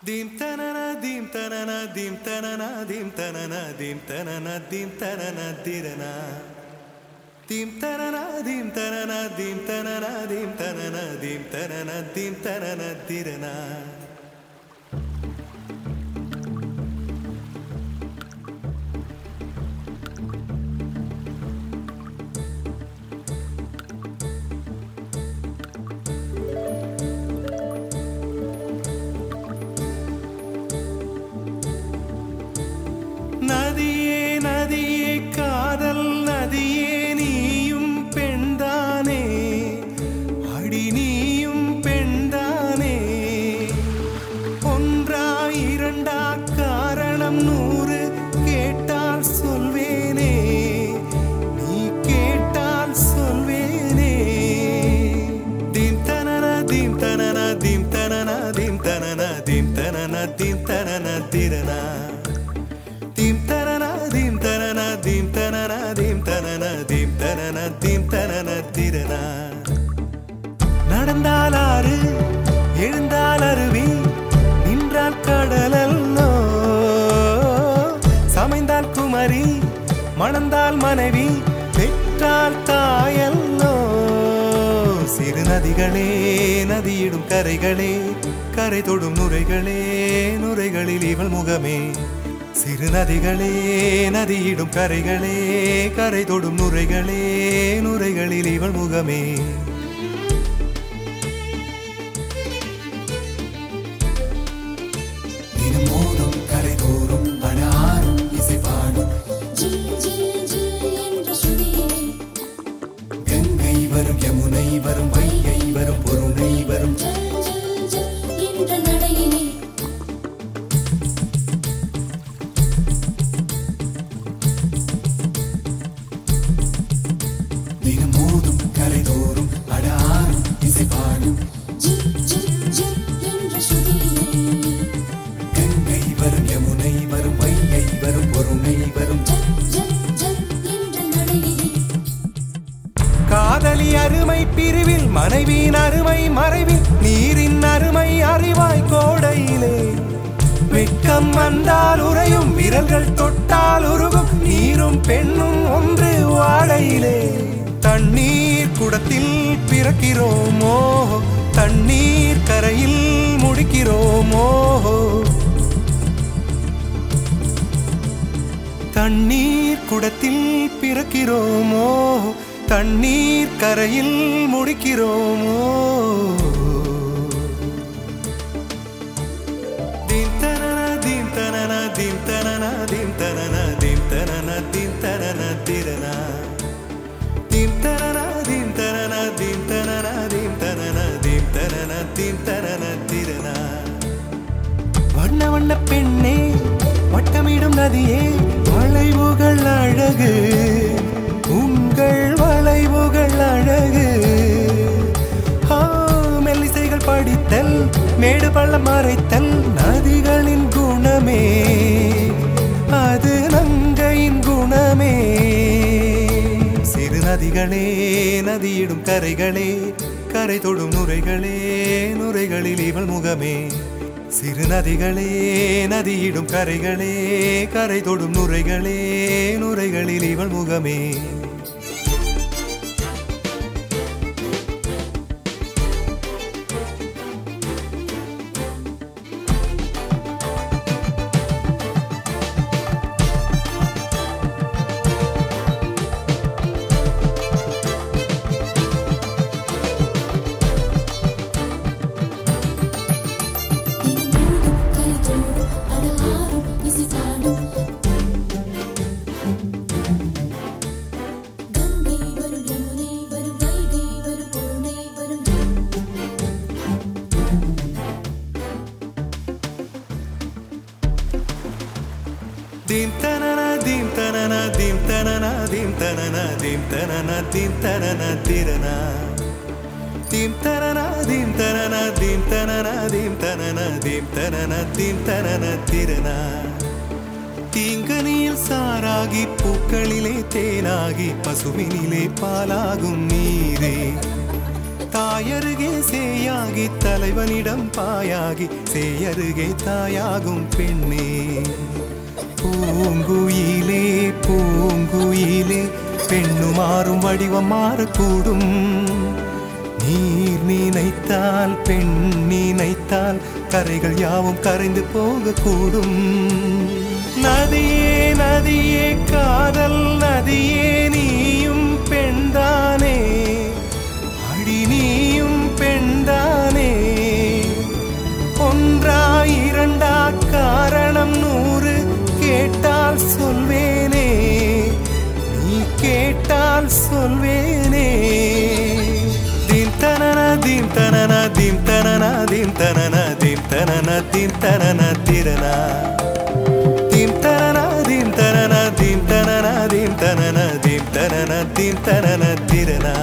Dim tanana dim tanana dim tanana dim tanana dim tanana dim tanana dirana dim tanana dim tanana dim tanana dim tanana dim tanana dim tanana dirana நதியே நதியே காதல் நதியே நீயும் பெண்தானே அடி நீயும் பெண்தானே ஒன்றா இரண்டா காரணம் 100 கேட்டால் சொல்வேனே நீ கேட்டால் சொல்வேனே தீம் தனனா தீம் தனனா தீம் தனனா தீம் தனனா தீம் தனனா தீம் தனனா திரனா Dim tanana dim tanana dim tanana dim tanana dim tanana dim tanana dirana நடந்தால் ஆறு எழுந்தால் அருவி நின்றால் கடலல்லோ சமைந்தால் குமரி மணந்தால் மனைவி பெற்றால் தாயல்லோ சிறு நதிகளே நதியிடும் கரைகளே கரை தொடும் நுரைகளே நுரைகளில் இவள் முகமே சிறு நதிகளே நதியிடும் கரைகளே கரை தொடும் நுரைகளே நுரைகளில் இவள் முகமே தினம் மோதும் கரை தோறும் அடாரும் இசை பாடும் கங்கை வரும் யமுனை வரும் வைகை வரும் பொருணை வரும் காதலி அருமை பிரிவில் மனைவியின் அருமை மறைவில் நீரின் அருமை அறிவாய் கோடையிலே வெட்கம் வந்தால் உறையும் விரல்கள் தொட்டால் உருகும் நீரும் பெண்ணும் ஒன்று வாடையிலே தண்ணீர் குடத்தில் பிறக்கிறோமோ தண்ணீர் கரையில் முடிக்கிறோமோ தண்ணீர் குடத்தில் பிறக்கிறோமோ தண்ணீர் கரையில் முடிக்கிறோமோ தீம் தனனா தீம் தனனா தீம் தனனா தீம் தனனா தீம் தனனா தீம் தனனா திரனா தீம் தனனா தீம் தனனா தீம் தனனா தீம் தனனா தீம் தனனா தீம் தனனா திரனா வண்ண வண்ண பெண்ணே வட்டமிடும் நதியே வளைவுகள் அழகு உங்கள் வளைவுகள் அழகு மெல்லிசைகள் படித்தல் மேடு பள்ளம் மறைத்தல் நதிகளின் குணமே அது நங்கையின் குணமே சிறு நதிகளே நதியிடும் கரைகளே கரை தொடும் நுரைகளே நுரைகளில் இவள் முகமே சிறு நதிகளே நதியிடும் கரைகளே கரை தொடும் நுரைகளே நுரைகளில் இவள் முகமே Dim tanana dim tanana dim tanana dim tanana dim tanana dim tanana dirana dim tanana dim tanana dim tanana dim tanana dim tanana dim tanana dirana தீங்கனியில் சாராகி பூக்களிலே தேனாகி பசுவினிலே பாலாகும் நீரே தாயருகே சேயாகி தலைவனிடம் பாயாகி சேயருகே தாயாகும் பெண்ணே பூங்குயிலே பூங்குயிலே பெண்ணு மாறும் வடிவம் மாறக்கூடும் நீர் நினைத்தால் பெண் நினைத்தால் கரைகள் யாவும் கரைந்து போகக்கூடும் நதியே நதியே காதல் நதியே நீயும் பெண்தானே அடி நீயும் பெண்தானே ஒன்றா இரண்டா காரணம் 100 கேட்டால் சொல்வேனே நீ கேட்டால் சொல்வேனே தீம் தனனா தீம் தனனா தீம் தனனா தீம் தனனா தீம் தனனா தீம் தனனா திரனா தீம் தனனா தீம் தனனா தீம் தனனா தீம் தனனா தீம் தனனா தீம் தனனா திரனா